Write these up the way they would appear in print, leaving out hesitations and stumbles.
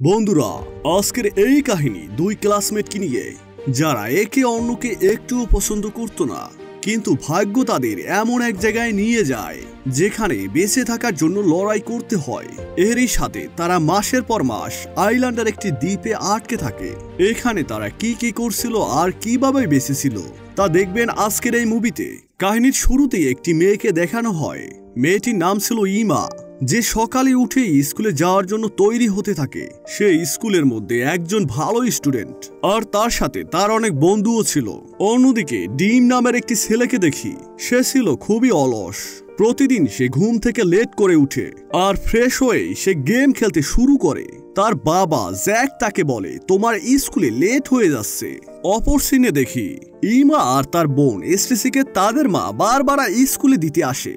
বন্ধুরা, আজকের এই কাহিনী দুই ক্লাসমেটকে নিয়ে, যারা একে অন্যকে একটুও পছন্দ করত না, কিন্তু ভাগ্য তাদের এমন এক জায়গায় নিয়ে যায় যেখানে বেঁচে থাকার জন্য লড়াই করতে হয়। এরই সাথে তারা মাসের পর মাস আইল্যান্ডের একটি দ্বীপে আটকে থাকে। এখানে তারা কি কি করছিল আর কিভাবে বেঁচেছিল তা দেখবেন আজকের এই মুভিতে। কাহিনীর শুরুতেই একটি মেয়েকে দেখানো হয়। মেয়েটির নাম ছিল ইমা, যে সকালে উঠে স্কুলে যাওয়ার জন্য তৈরি হতে থাকে। সে স্কুলের মধ্যে একজন ভালো স্টুডেন্ট, আর তার সাথে তার অনেক বন্ধুও ছিল। অন্যদিকে ডিম নামের একটি ছেলেকে দেখি। সে ছিল খুবই অলস। প্রতিদিন সে ঘুম থেকে লেট করে উঠে আর ফ্রেশ হয়ে সে গেম খেলতে শুরু করে। তার বাবা জ্যাক তাকে বলে, তোমার স্কুলে লেট হয়ে যাচ্ছে। অপর সিনে দেখি ইমা আর তার বোন স্টেসিকে তাদের মা বারবার স্কুলে দিতে আসে।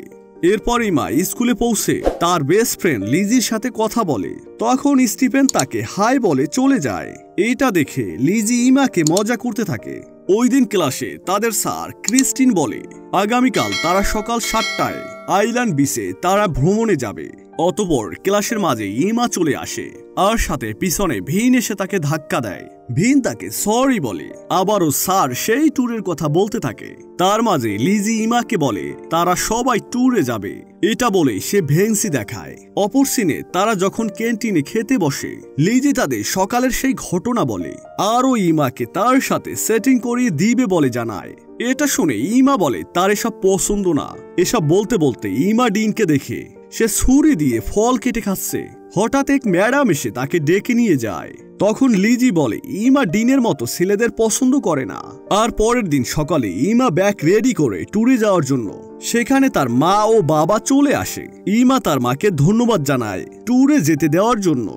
এরপর ইমা স্কুলে পৌঁছে তার বেস্ট ফ্রেন্ড লিজির সাথে কথা বলে। তখন স্টিফেন তাকে হাই বলে চলে যায়। এটা দেখে লিজি ইমাকে মজা করতে থাকে। ওই দিন ক্লাসে তাদের স্যার ক্রিস্টিন বলে, আগামীকাল তারা সকাল 7টায় আইল্যান্ড বিচে তারা ভ্রমণে যাবে। অতঃপর ক্লাসের মাঝে ইমা চলে আসে, আর সাথে পিছনে ভিন এসে তাকে ধাক্কা দেয়। ভিন তাকে সরি বলে। আবারও স্যার সেই ট্যুরের কথা বলতে থাকে। তার মাঝে লিজি ইমাকে বলে তারা সবাই ট্যুরে যাবে। এটা বলে সে ভেংসি দেখায়। অপর সিনে তারা যখন ক্যান্টিনে খেতে বসে, লিজি তাদের সকালের সেই ঘটনা বলে, আরও ইমাকে তার সাথে সেটিং করিয়ে দিবে বলে জানায়। এটা শুনে ইমা বলে তার এসব পছন্দ না। এসব বলতে বলতে ইমা ডিনকে দেখে সে ছুরি দিয়ে ফল কেটে খাচ্ছে। হঠাৎ এক ম্যাডাম এসে তাকে ডেকে নিয়ে যায়। তখন লিজি বলে ইমা ডিনের মতো ছেলেদের পছন্দ করে না। আর পরের দিন সকালে ইমা ব্যাগ রেডি করে ট্যুরে যাওয়ার জন্য। সেখানে তার মা ও বাবা চলে আসে। ইমা তার মাকে ধন্যবাদ জানায় ট্যুরে যেতে দেওয়ার জন্য।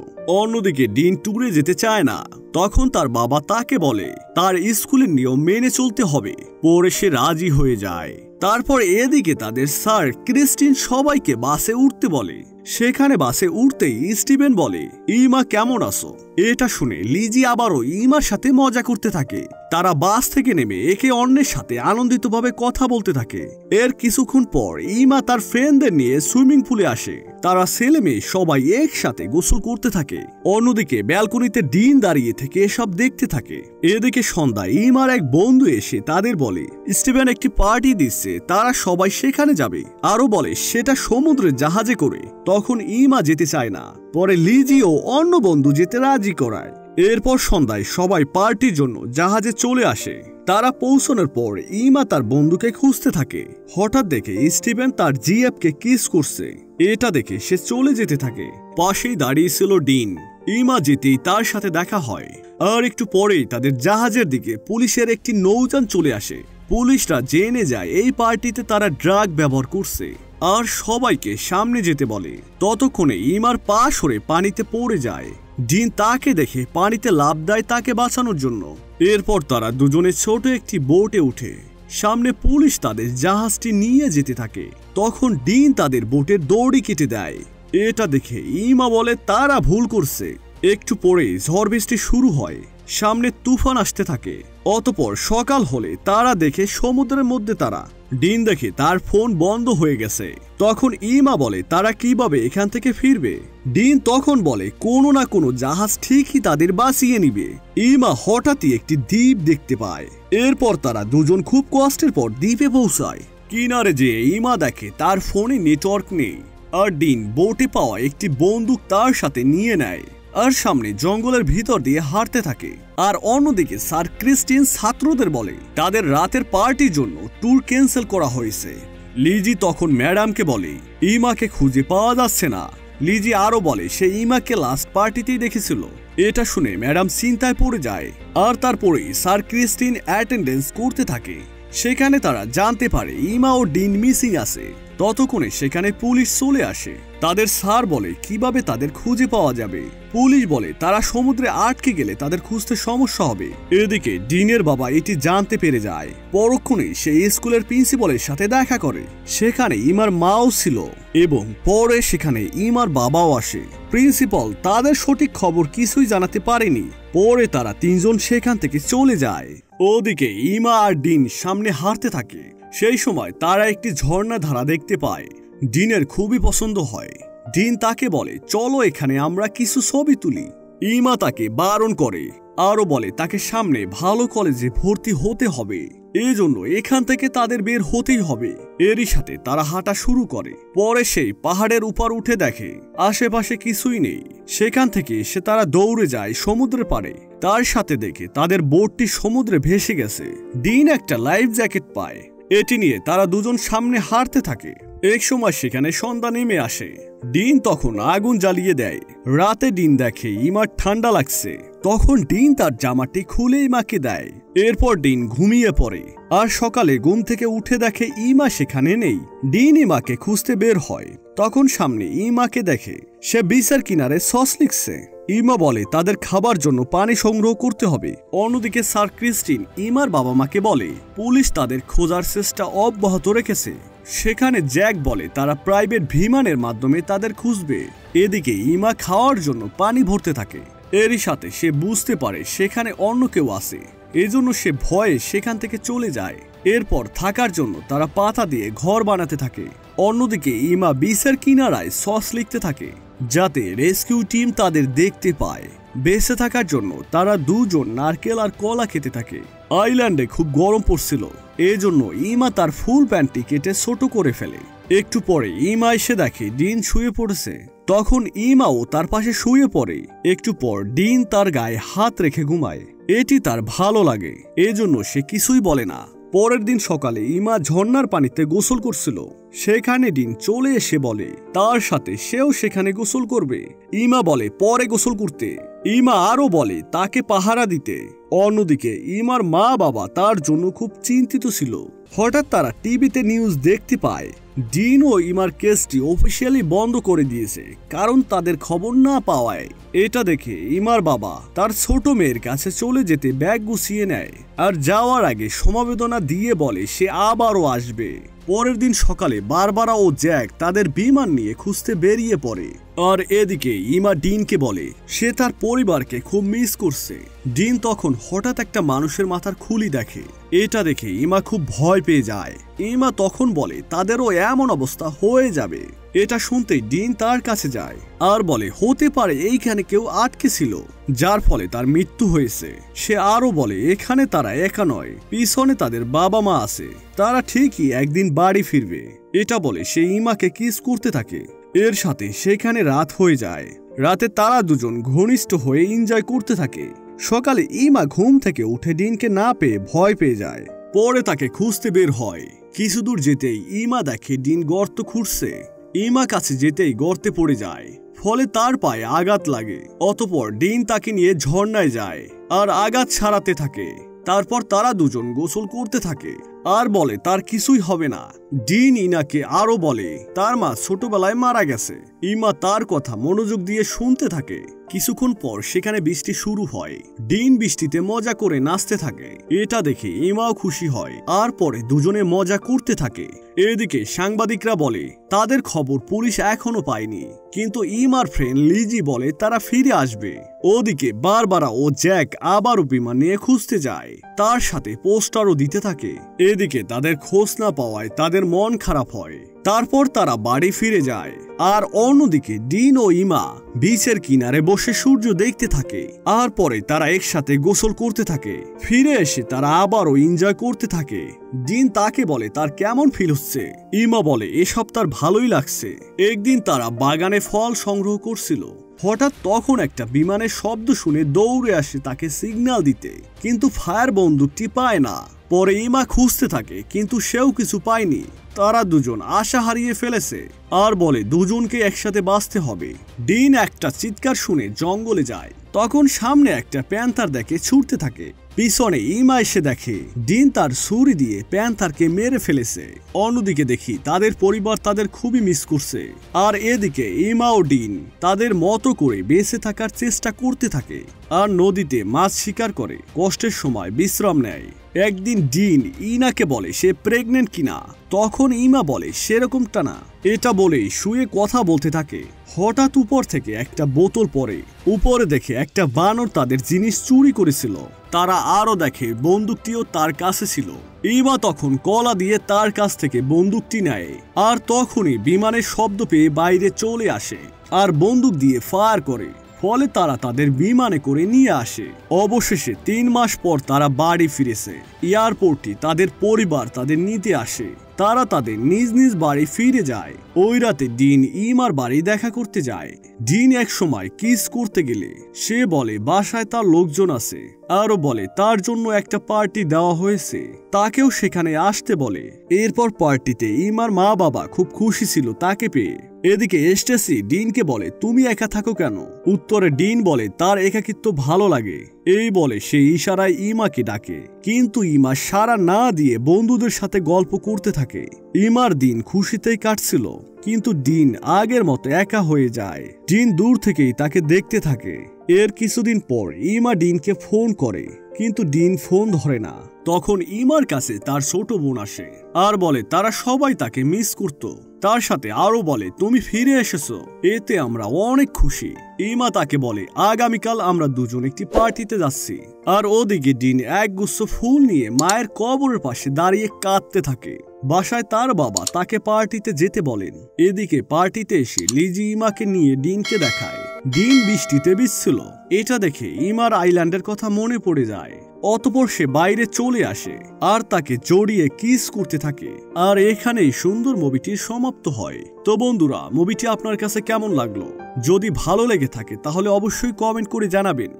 অন্যদিকে ডিন ট্যুরে যেতে চায় না। তখন তার বাবা তাকে বলে তার স্কুলের নিয়ম মেনে চলতে হবে। পরে সে রাজি হয়ে যায়। তারপর এদিকে তাদের স্যার ক্রিস্টিন সবাইকে বাসে উঠতে বলে। সেখানে বাসে উঠতেই স্টিভেন বলে, ইমা কেমন আছো? এটা শুনে লিজি আবারও ইমার সাথে মজা করতে থাকে। তারা বাস থেকে নেমে একে অন্যের সাথে আনন্দিতভাবে কথা বলতে থাকে। এর কিছুক্ষণ পর ইমা তার ফ্রেন্ডদের নিয়ে সুইমিং পুলে আসে। তারা ছেলে মেয়ে সবাই একসাথে গোসল করতে থাকে। অন্যদিকে ব্যালকনিতে ডিন দাঁড়িয়ে থেকে এসব দেখতে থাকে। এদিকে সন্ধ্যায় ইমার এক বন্ধু এসে তাদের বলে স্টিভেন একটি পার্টি দিচ্ছে, তারা সবাই সেখানে যাবে। আরো বলে সেটা সমুদ্রের জাহাজে করে। তখন ইমা যেতে চায় না। পরে লিজি ও অন্য বন্ধু যেতে রাজি করায়। এরপর সন্ধ্যায় সবাই পার্টির জন্য জাহাজে চলে আসে। তারা পৌঁছানোর পর ইমা তার বন্ধুকে খুঁজতে থাকে। হঠাৎ দেখে স্টিভেন তার জিএফকে কিস করছে। এটা দেখে সে চলে যেতে থাকে। পাশেই দাঁড়িয়ে ছিল ডিন। ইমা যেতেই তার সাথে দেখা হয়। আর একটু পরেই তাদের জাহাজের দিকে পুলিশের একটি নৌযান চলে আসে। পুলিশরা জেনে যায় এই পার্টিতে তারা ড্রাগ ব্যবহার করছে আর সবাইকে সামনে যেতে বলে। ততক্ষণে ইমার পা সরে পানিতে পড়ে যায়। ডিন তাকে দেখে পানিতে লাফ দেয় তাকে বাঁচানোর জন্য। এরপর তারা দুজনে ছোট একটি বোটে উঠে সামনে পুলিশ তাদের জাহাজটি নিয়ে যেতে থাকে। তখন ডিন তাদের বোটের দড়ি কেটে দেয়। এটা দেখে ইমা বলে তারা ভুল করছে। একটু পরেই ঝড় বৃষ্টি শুরু হয়। সামনে তুফান আসতে থাকে। অতঃপর সকাল হলে তারা দেখে সমুদ্রের মধ্যে তারা। ডিন দেখে তার ফোন বন্ধ হয়ে গেছে। তখন ইমা বলে তারা কিভাবে এখান থেকে ফিরবে। ডিন তখন বলে কোনো না কোনো জাহাজ ঠিকই তাদের বাঁচিয়ে নিবে। ইমা হঠাৎই একটি দ্বীপ দেখতে পায়। এরপর তারা দুজন খুব কষ্টের পর দ্বীপে পৌঁছায়। কিনারে যেয়ে ইমা দেখে তার ফোনে নেটওয়ার্ক নেই। আর ডিন বোটে পাওয়া একটি বন্দুক তার সাথে নিয়ে নেয় আর সামনে জঙ্গলের ভিতর দিয়ে হাঁটতে থাকে। আর অন্যদিকে স্যার ক্রিস্টিন ছাত্রদের বলে তাদের রাতের পার্টির জন্য ট্যুর ক্যান্সেল করা হয়েছে। লিজি তখন ম্যাডামকে বলে ইমাকে খুঁজে পাওয়া যাচ্ছে না। লিজি আরো বলে সে ইমাকে লাস্ট পার্টিতেই দেখেছিল। এটা শুনে ম্যাডাম চিন্তায় পড়ে যায়। আর তারপরেই স্যার ক্রিস্টিন অ্যাটেন্ডেন্স করতে থাকে। সেখানে তারা জানতে পারে ইমা ও ডিন মিসিং আছে। ততক্ষণে সেখানে পুলিশ চলে আসে। তাদের স্যার বলে কিভাবে তাদের খুঁজে পাওয়া যাবে। পুলিশ বলে তারা সমুদ্রে আটকে গেলে তাদের খুঁজতে সমস্যা হবে। এদিকে ডিনের বাবা এটি জানতে পেরে যায়। পরক্ষণেই সে স্কুলের প্রিন্সিপালের সাথে দেখা করে। সেখানে ইমার মাও ছিল এবং পরে সেখানে ইমার বাবাও আসে। প্রিন্সিপাল তাদের সঠিক খবর কিছুই জানাতে পারেনি। পরে তারা তিনজন সেখান থেকে চলে যায়। ওদিকে ইমা আর ডিন সামনে হাঁটতে থাকে। সেই সময় তারা একটি ঝর্ণা ধারা দেখতে পায়। ডিনের খুবই পছন্দ হয়। ডিন তাকে বলে চলো এখানে আমরা কিছু ছবি তুলি। ইমা তাকে বারণ করে, আরো বলে তাকে সামনে ভালো কলেজে ভর্তি হতে হবে, এজন্য এখান থেকে তাদের বের হতেই হবে। এরই সাথে তারা হাঁটা শুরু করে। পরে সেই পাহাড়ের উপর উঠে দেখে আশেপাশে কিছুই নেই। সেখান থেকে তারা দৌড়ে যায় সমুদ্রের পাড়ে। তার সাথে দেখে তাদের বোটটি সমুদ্রে ভেসে গেছে। ডিন একটা লাইফ জ্যাকেট পায়। এটি নিয়ে তারা দুজন সামনে হাঁটতে থাকে। এক সময় সেখানে সন্ধ্যা নেমে আসে। ডিন তখন আগুন জ্বালিয়ে দেয়। রাতে ডিন দেখে ইমার ঠান্ডা লাগছে। তখন ডিন তার জামাটি খুলে ইমাকে দেয়। এরপর ডিন ঘুমিয়ে পড়ে। আর সকালে ঘুম থেকে উঠে দেখে ইমা সেখানে নেই। ডিন ইমাকে খুঁজতে বের হয়। তখন সামনে ইমাকে দেখে সে বিচের কিনারে সস লিখছে। ইমা বলে তাদের খাবার জন্য পানি সংগ্রহ করতে হবে। অন্যদিকে স্যার ক্রিস্টিন ইমার বাবা মাকে বলে পুলিশ তাদের খোঁজার চেষ্টা অব্যাহত রেখেছে। সেখানে জ্যাক বলে তারা প্রাইভেট বিমানের মাধ্যমে তাদের খুঁজবে। এদিকে ইমা খাওয়ার জন্য পানি ভরতে থাকে। এরই সাথে সে বুঝতে পারে সেখানে অন্য কেউ আছে, এজন্য সে ভয়ে সেখান থেকে চলে যায়। এরপর থাকার জন্য তারা পাতা দিয়ে ঘর বানাতে থাকে। অন্যদিকে ইমা বিচের কিনারায় সস লিখতে থাকে যাতে রেস্কিউ টিম তাদের দেখতে পায়। বেঁচে থাকার জন্য তারা দুজন নারকেল আর কলা খেতে থাকে। আইল্যান্ডে খুব গরম পড়ছিল, এজন্য ইমা তার ফুল প্যান্টটি কেটে ছোট করে ফেলে। একটু পরে ইমা এসে দেখে ডিন শুয়ে পড়েছে। তখন ইমাও তার পাশে শুয়ে পড়ে। একটু পর ডিন তার গায়ে হাত রেখে ঘুমায়। এটি তার ভালো লাগে, এজন্য সে কিছুই বলে না। পরের দিন সকালে ইমা ঝর্ণার পানিতে গোসল করছিল। সেখানে ডিন চলে এসে বলে তার সাথে সেও সেখানে গোসল করবে। ইমা বলে পরে গোসল করতে। ইমা আরো বলে তাকে পাহারা দিতে। অন্যদিকে ইমার মা বাবা তার জন্য খুব চিন্তিত ছিল। হঠাৎ তারা টিভিতে নিউজ দেখতে পায় ডিন ও ইমার কেসটি অফিসিয়ালি বন্ধ করে দিয়েছে, কারণ তাদের খবর না পাওয়ায়। এটা দেখে ইমার বাবা তার ছোট মেয়ের কাছে চলে যেতে ব্যাগ গুছিয়ে নেয় আর যাওয়ার আগে সমবেদনা দিয়ে বলে সে আবারও আসবে। পরের দিন সকালে বারবারা ও জ্যাক তাদের বিমান নিয়ে খুঁজতে বেরিয়ে পড়ে। আর এদিকে ইমা ডিনকে বলে সে তার পরিবারকে খুব মিস করছে। ডিন তখন হঠাৎ একটা মানুষের মাথার খুলি দেখে। এটা দেখে ইমা খুব ভয় পেয়ে যায়। ইমা তখন বলে তাদেরও এমন অবস্থা হয়ে যাবে। এটা শুনতেই ডিন তার কাছে যায় আর বলে হতে পারে এইখানে কেউ আটকে ছিল, যার ফলে তার মৃত্যু হয়েছে। সে আরো বলে এখানে তারা একা নয়, পিছনে তাদের বাবা মা আছে, তারা ঠিকই একদিন বাড়ি ফিরবে। এটা বলে সে ইমাকে কিস করতে থাকে। এর সাথে সেখানে রাত হয়ে যায়। রাতে তারা দুজন ঘনিষ্ঠ হয়ে এনজয় করতে থাকে। সকালে ইমা ঘুম থেকে উঠে ডিনকে না পেয়ে ভয় পেয়ে যায়। পরে তাকে খুঁজতে বের হয়। কিছু দূর যেতেই ইমা দেখে ডিন গর্ত খুঁড়ছে। ইমা কাছে যেতেই গর্তে পড়ে যায়, ফলে তার পায়ে আঘাত লাগে। অতঃপর ডিন তাকে নিয়ে ঝর্ণায় যায় আর আঘাত ছাড়াতে থাকে। তারপর তারা দুজন গোসল করতে থাকে আর বলে তার কিছুই হবে না। ডিন ইনাকে আরো বলে তার মা ছোটবেলায় মারা গেছে। ইমা তার কথা মনোযোগ দিয়ে শুনতে থাকে। কিছুক্ষণ পর সেখানে বৃষ্টি শুরু হয়। ডিন বৃষ্টিতে মজা করে নাচতে থাকে। এটা দেখে ইমাও খুশি হয় আর পরে দুজনে মজা করতে থাকে। এদিকে সাংবাদিকরা বলে তাদের খবর পুলিশ এখনো পায়নি, কিন্তু ইমার ফ্রেন্ড লিজি বলে তারা ফিরে আসবে। ওদিকে বারবারা ও জ্যাক আবারও বিমান নিয়ে খুঁজতে যায়, তার সাথে পোস্টারও দিতে থাকে। এদিকে তাদের খোঁজ না পাওয়ায় তাদের মন খারাপ হয়। তারপর তারা বাড়ি ফিরে যায়। আর অন্যদিকে ডিন ও ইমা বিচের কিনারে বসে সূর্য দেখতে থাকে। আর পরে তারা একসাথে গোসল করতে থাকে। ফিরে এসে তারা আবারও এনজয় করতে থাকে। ডিন তাকে বলে তার কেমন ফিল হচ্ছে। ইমা বলে এসব তার ভালোই লাগছে। একদিন তারা বাগানে ফল সংগ্রহ করছিল। হঠাৎ তখন একটা বিমানের শব্দ শুনে দৌড়ে আসে তাকে সিগন্যাল দিতে, কিন্তু ফায়ার বন্দুকটি পায় না। পরে ইমা খুঁজতে থাকে, কিন্তু সেও কিছু পায়নি। তারা দুজন আশা হারিয়ে ফেলেছে আর বলে দুজনকে একসাথে বাঁচতে হবে। ডিন একটা চিৎকার শুনে জঙ্গলে যায়। তখন সামনে একটা প্যান্থার দেখে ছুটতে থাকে। পিছনে ইমা এসে দেখে ডিন তার ছুরি দিয়ে প্যান্থারকে মেরে ফেলেছে। অন্যদিকে দেখি তাদের পরিবার তাদের খুবই মিস করছে। আর এদিকে ইমা ও ডিন তাদের মতো করে বেঁচে থাকার চেষ্টা করতে থাকে আর নদীতে মাছ শিকার করে কষ্টের সময় বিশ্রাম নেয়। একদিন ডিন ইনাকে বলে সে প্রেগনেন্ট কিনা। তখন ইমা বলে সেরকমটা না। এটা বলেই শুয়ে কথা বলতে থাকে। হঠাৎ উপর থেকে একটা বোতল পড়ে। উপরে দেখে একটা বানর তাদের জিনিস চুরি করেছিল। তারা আরো দেখে বন্দুকটিও তার কাছে ছিল। ইমা তখন কলা দিয়ে তার কাছ থেকে বন্দুকটি নেয় আর তখনই বিমানের শব্দ পেয়ে বাইরে চলে আসে আর বন্দুক দিয়ে ফায়ার করে। ফলে তারা তাদের বিমানে করে নিয়ে আসে। অবশেষে 3 মাস পর তারা বাড়ি ফিরেছে। এয়ারপোর্টে তাদের পরিবার তাদের নিতে আসে। তারা তাদের নিজ নিজ বাড়ি ফিরে যায়। ওই রাতে ডিন ইমার বাড়ি দেখা করতে যায়। ডিন এক সময় কিস করতে গেলে সে বলে বাসায় তার লোকজন আছে, আরো বলে তার জন্য একটা পার্টি দেওয়া হয়েছে, তাকেও সেখানে আসতে বলে। এরপর পার্টিতে ইমার মা বাবা খুব খুশি ছিল তাকে পেয়ে। এদিকে স্টেসি ডিনকে বলে তুমি একা থাকো কেন? উত্তরে ডিন বলে তার একাকিত্ব ভালো লাগে। এই বলে সে ইশারায় ইমাকে ডাকে, কিন্তু ইমা সাড়া না দিয়ে বন্ধুদের সাথে গল্প করতে থাকে। ইমার দিন খুশিতেই কাটছিল, কিন্তু ডিন আগের মতো একা হয়ে যায়। ডিন দূর থেকেই তাকে দেখতে থাকে। এর কিছুদিন পর ইমা ডিনকে ফোন করে, কিন্তু ডিন ফোন ধরে না। তখন ইমার কাছে তার ছোট বোন আসে আর বলে তারা সবাই তাকে মিস করত। তার সাথে আরো বলে তুমি ফিরে এসেছো, এতে আমরা অনেক খুশি। ইমা তাকে বলে আগামীকাল আমরা দুজন একটি পার্টিতে যাচ্ছি। আর ওদিকে ডিন এক গুচ্ছ ফুল নিয়ে মায়ের কবরের পাশে দাঁড়িয়ে কাঁদতে থাকে। বাসায় তার বাবা তাকে পার্টিতে যেতে বলেন। এদিকে পার্টিতে এসে লিজি ইমাকে নিয়ে ডিনকে দেখায়। ডিন বৃষ্টিতে ভিজছিল। এটা দেখে ইমার আইল্যান্ডের কথা মনে পড়ে যায়। অতঃপর সে বাইরে চলে আসে আর তাকে জড়িয়ে কিস করতে থাকে। আর এখানেই সুন্দর মুভিটির সমাপ্ত হয়। তো বন্ধুরা, মুভিটি আপনার কাছে কেমন লাগলো? যদি ভালো লেগে থাকে তাহলে অবশ্যই কমেন্ট করে জানাবেন।